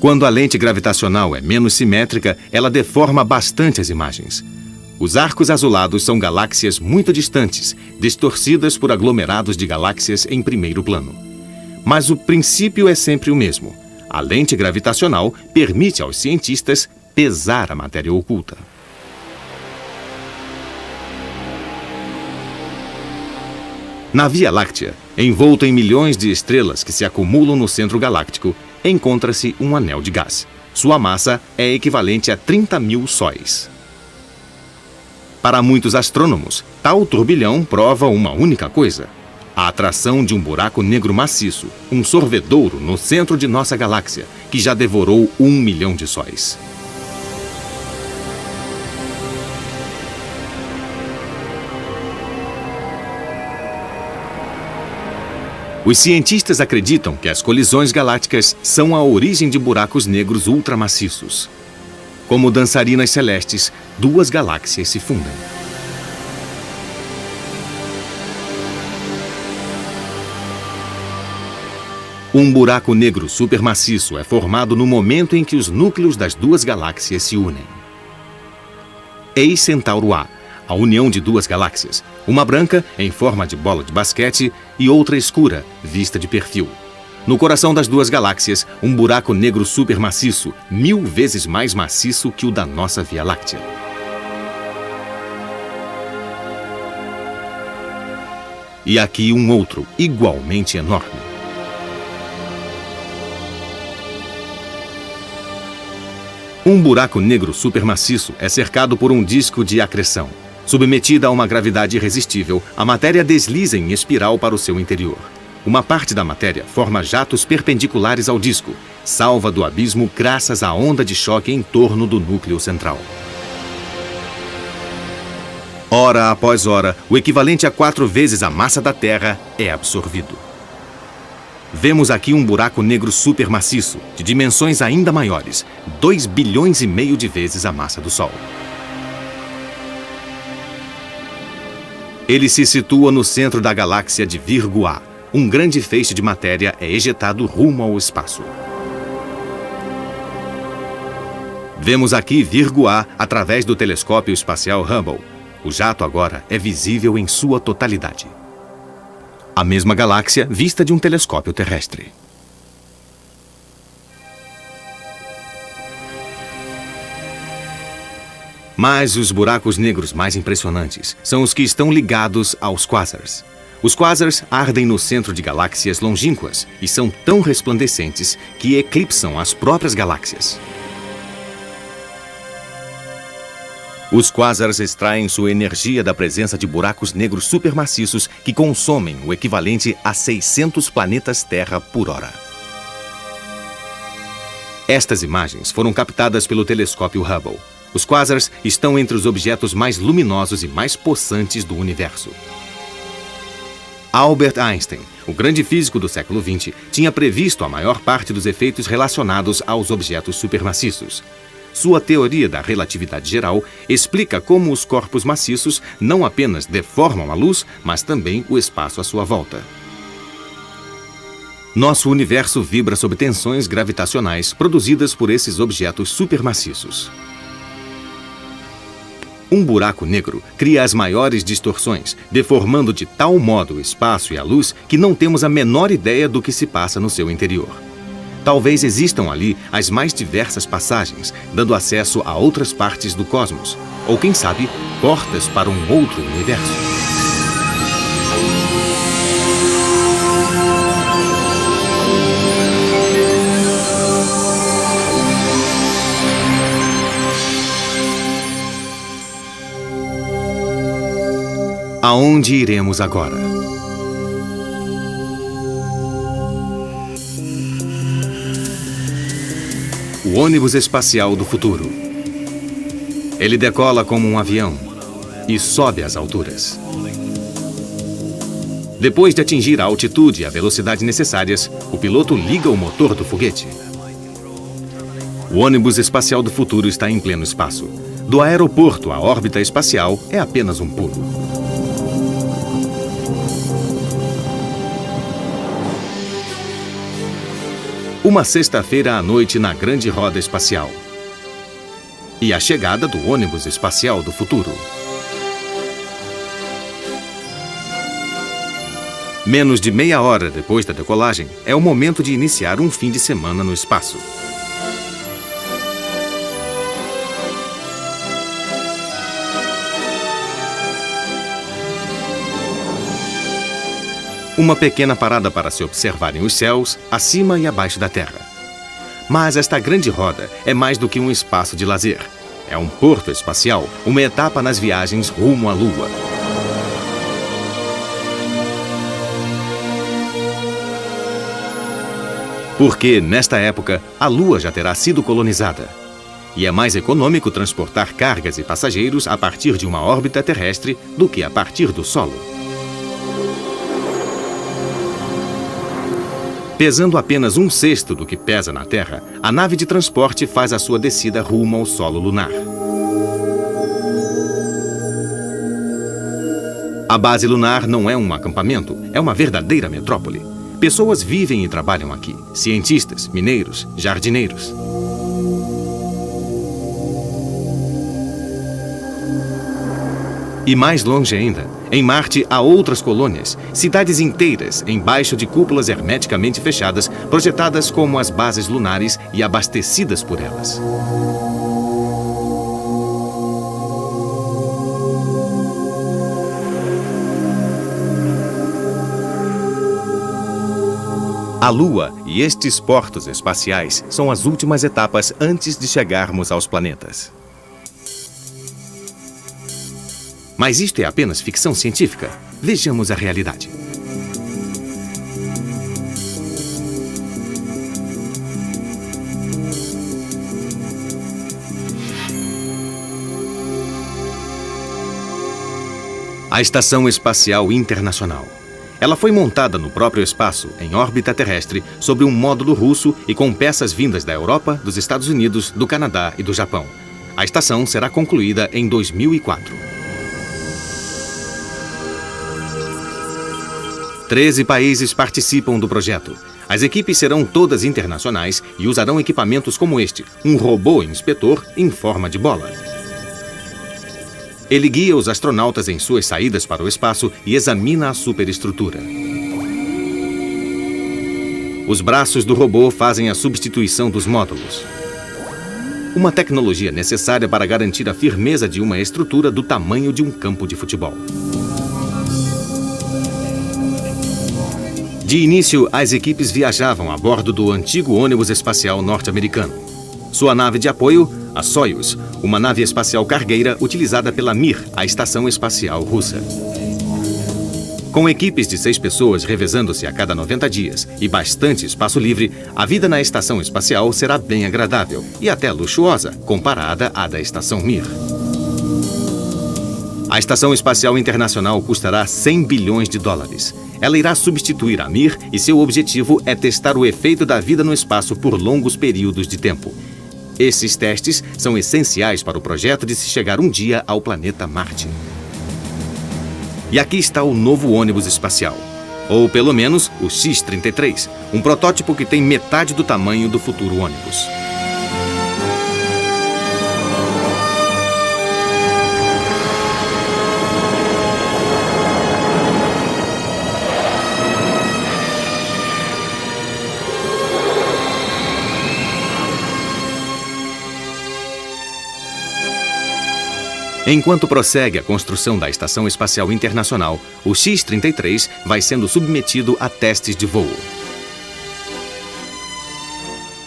Quando a lente gravitacional é menos simétrica, ela deforma bastante as imagens. Os arcos azulados são galáxias muito distantes, distorcidas por aglomerados de galáxias em primeiro plano. Mas o princípio é sempre o mesmo. A lente gravitacional permite aos cientistas pesar a matéria oculta. Na Via Láctea, envolto em milhões de estrelas que se acumulam no centro galáctico, encontra-se um anel de gás. Sua massa é equivalente a 30.000 sóis. Para muitos astrônomos, tal turbilhão prova uma única coisa: a atração de um buraco negro maciço, um sorvedouro no centro de nossa galáxia, que já devorou 1 milhão de sóis. Os cientistas acreditam que as colisões galácticas são a origem de buracos negros ultramaciços. Como dançarinas celestes, duas galáxias se fundem. Um buraco negro supermaciço é formado no momento em que os núcleos das duas galáxias se unem. Eis Centauro A, a união de duas galáxias, uma branca, em forma de bola de basquete, e outra escura, vista de perfil. No coração das duas galáxias, um buraco negro supermaciço, 1000 vezes mais maciço que o da nossa Via Láctea. E aqui um outro, igualmente enorme. Um buraco negro supermaciço é cercado por um disco de acreção. Submetida a uma gravidade irresistível, a matéria desliza em espiral para o seu interior. Uma parte da matéria forma jatos perpendiculares ao disco, salva do abismo graças à onda de choque em torno do núcleo central. Hora após hora, o equivalente a 4 vezes a massa da Terra é absorvido. Vemos aqui um buraco negro supermaciço, de dimensões ainda maiores, 2,5 bilhões de vezes a massa do Sol. Ele se situa no centro da galáxia de Virgo A. Um grande feixe de matéria é ejetado rumo ao espaço. Vemos aqui Virgo A através do telescópio espacial Hubble. O jato agora é visível em sua totalidade. A mesma galáxia vista de um telescópio terrestre. Mas os buracos negros mais impressionantes são os que estão ligados aos quasars. Os quasars ardem no centro de galáxias longínquas e são tão resplandecentes que eclipsam as próprias galáxias. Os quasars extraem sua energia da presença de buracos negros supermaciços que consomem o equivalente a 600 planetas Terra por hora. Estas imagens foram captadas pelo telescópio Hubble. Os quasars estão entre os objetos mais luminosos e mais possantes do universo. Albert Einstein, o grande físico do século XX, tinha previsto a maior parte dos efeitos relacionados aos objetos supermaciços. Sua teoria da relatividade geral explica como os corpos maciços não apenas deformam a luz, mas também o espaço à sua volta. Nosso universo vibra sob tensões gravitacionais produzidas por esses objetos supermaciços. Um buraco negro cria as maiores distorções, deformando de tal modo o espaço e a luz que não temos a menor ideia do que se passa no seu interior. Talvez existam ali as mais diversas passagens, dando acesso a outras partes do cosmos, ou quem sabe, portas para um outro universo. Aonde iremos agora? O ônibus espacial do futuro. Ele decola como um avião e sobe às alturas. Depois de atingir a altitude e a velocidade necessárias, o piloto liga o motor do foguete. O ônibus espacial do futuro está em pleno espaço. Do aeroporto à órbita espacial é apenas um pulo. Uma sexta-feira à noite na grande roda espacial. E a chegada do ônibus espacial do futuro. Menos de meia hora depois da decolagem, é o momento de iniciar um fim de semana no espaço. Uma pequena parada para se observarem os céus, acima e abaixo da Terra. Mas esta grande roda é mais do que um espaço de lazer. É um porto espacial, uma etapa nas viagens rumo à Lua. Porque, nesta época, a Lua já terá sido colonizada. E é mais econômico transportar cargas e passageiros a partir de uma órbita terrestre do que a partir do solo. Pesando apenas 1/6 do que pesa na Terra, a nave de transporte faz a sua descida rumo ao solo lunar. A base lunar não é um acampamento, é uma verdadeira metrópole. Pessoas vivem e trabalham aqui, cientistas, mineiros, jardineiros. E mais longe ainda, em Marte há outras colônias, cidades inteiras embaixo de cúpulas hermeticamente fechadas, projetadas como as bases lunares e abastecidas por elas. A Lua e estes portos espaciais são as últimas etapas antes de chegarmos aos planetas. Mas isto é apenas ficção científica. Vejamos a realidade. A Estação Espacial Internacional. Ela foi montada no próprio espaço, em órbita terrestre, sobre um módulo russo e com peças vindas da Europa, dos Estados Unidos, do Canadá e do Japão. A estação será concluída em 2004. 13 países participam do projeto. As equipes serão todas internacionais e usarão equipamentos como este, um robô inspetor em forma de bola. Ele guia os astronautas em suas saídas para o espaço e examina a superestrutura. Os braços do robô fazem a substituição dos módulos. Uma tecnologia necessária para garantir a firmeza de uma estrutura do tamanho de um campo de futebol. De início, as equipes viajavam a bordo do antigo ônibus espacial norte-americano. Sua nave de apoio, a Soyuz, uma nave espacial cargueira utilizada pela Mir, a estação espacial russa. Com equipes de 6 pessoas revezando-se a cada 90 dias e bastante espaço livre, a vida na estação espacial será bem agradável e até luxuosa, comparada à da estação Mir. A Estação Espacial Internacional custará 100 bilhões de dólares. Ela irá substituir a Mir e seu objetivo é testar o efeito da vida no espaço por longos períodos de tempo. Esses testes são essenciais para o projeto de se chegar um dia ao planeta Marte. E aqui está o novo ônibus espacial. Ou pelo menos o X-33, um protótipo que tem metade do tamanho do futuro ônibus. Enquanto prossegue a construção da Estação Espacial Internacional, o X-33 vai sendo submetido a testes de voo.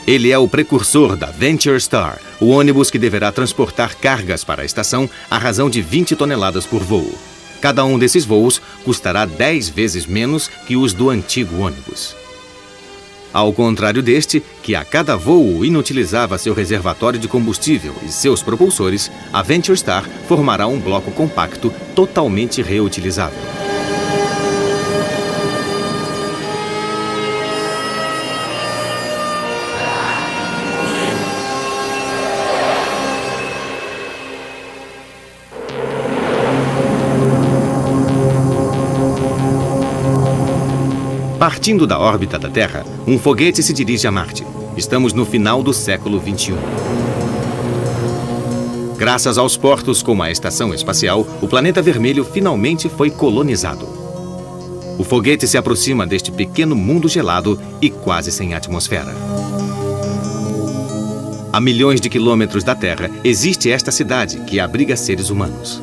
Ele é o precursor da Venture Star, o ônibus que deverá transportar cargas para a estação à razão de 20 toneladas por voo. Cada um desses voos custará 10 vezes menos que os do antigo ônibus. Ao contrário deste, que a cada voo inutilizava seu reservatório de combustível e seus propulsores, a Venture Star formará um bloco compacto totalmente reutilizável. Partindo da órbita da Terra, um foguete se dirige a Marte. Estamos no final do século XXI. Graças aos portos como a Estação Espacial, o planeta vermelho finalmente foi colonizado. O foguete se aproxima deste pequeno mundo gelado e quase sem atmosfera. A milhões de quilômetros da Terra existe esta cidade que abriga seres humanos.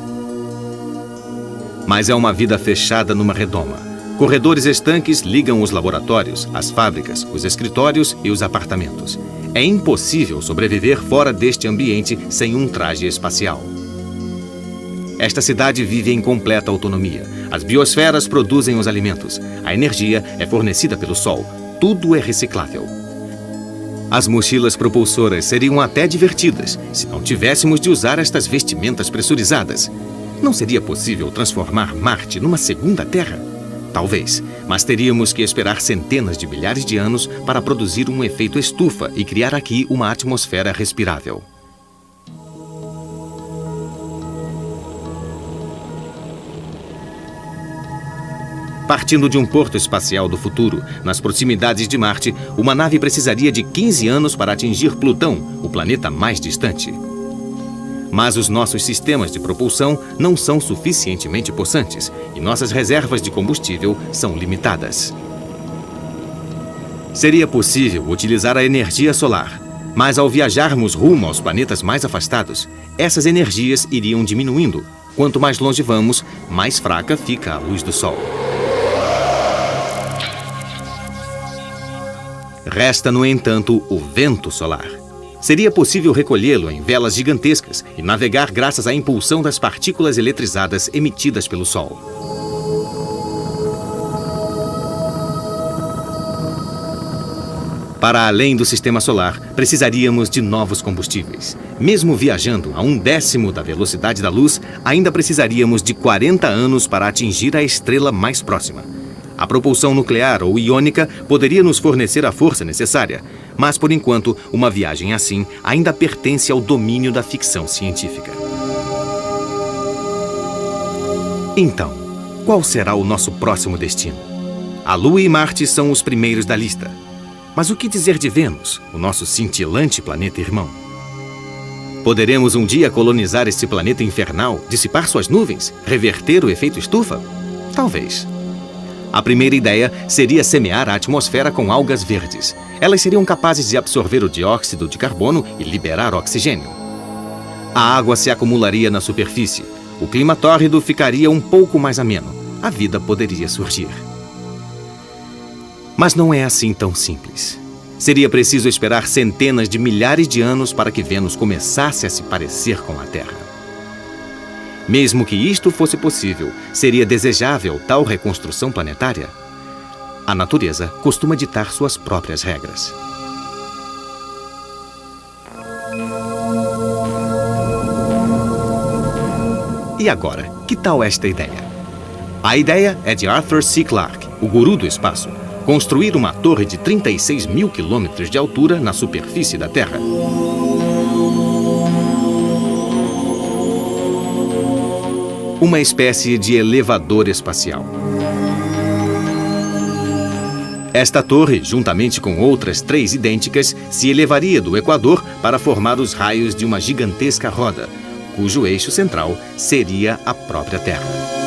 Mas é uma vida fechada numa redoma. Corredores estanques ligam os laboratórios, as fábricas, os escritórios e os apartamentos. É impossível sobreviver fora deste ambiente sem um traje espacial. Esta cidade vive em completa autonomia. As biosferas produzem os alimentos. A energia é fornecida pelo Sol. Tudo é reciclável. As mochilas propulsoras seriam até divertidas se não tivéssemos de usar estas vestimentas pressurizadas. Não seria possível transformar Marte numa segunda Terra? Talvez, mas teríamos que esperar centenas de milhares de anos para produzir um efeito estufa e criar aqui uma atmosfera respirável. Partindo de um porto espacial do futuro, nas proximidades de Marte, uma nave precisaria de 15 anos para atingir Plutão, o planeta mais distante. Mas os nossos sistemas de propulsão não são suficientemente possantes e nossas reservas de combustível são limitadas. Seria possível utilizar a energia solar, mas ao viajarmos rumo aos planetas mais afastados, essas energias iriam diminuindo. Quanto mais longe vamos, mais fraca fica a luz do Sol. Resta, no entanto, o vento solar. Seria possível recolhê-lo em velas gigantescas e navegar graças à impulsão das partículas eletrizadas emitidas pelo Sol. Para além do sistema solar, precisaríamos de novos combustíveis. Mesmo viajando a 1/10 da velocidade da luz, ainda precisaríamos de 40 anos para atingir a estrela mais próxima. A propulsão nuclear ou iônica poderia nos fornecer a força necessária, mas, por enquanto, uma viagem assim ainda pertence ao domínio da ficção científica. Então, qual será o nosso próximo destino? A Lua e Marte são os primeiros da lista. Mas o que dizer de Vênus, o nosso cintilante planeta irmão? Poderemos um dia colonizar este planeta infernal, dissipar suas nuvens, reverter o efeito estufa? Talvez. A primeira ideia seria semear a atmosfera com algas verdes. Elas seriam capazes de absorver o dióxido de carbono e liberar oxigênio. A água se acumularia na superfície. O clima tórrido ficaria um pouco mais ameno. A vida poderia surgir. Mas não é assim tão simples. Seria preciso esperar centenas de milhares de anos para que Vênus começasse a se parecer com a Terra. Mesmo que isto fosse possível, seria desejável tal reconstrução planetária? A natureza costuma ditar suas próprias regras. E agora, que tal esta ideia? A ideia é de Arthur C. Clarke, o guru do espaço. Construir uma torre de 36 mil quilômetros de altura na superfície da Terra. Uma espécie de elevador espacial. Esta torre, juntamente com outras 3 idênticas, se elevaria do Equador para formar os raios de uma gigantesca roda, cujo eixo central seria a própria Terra.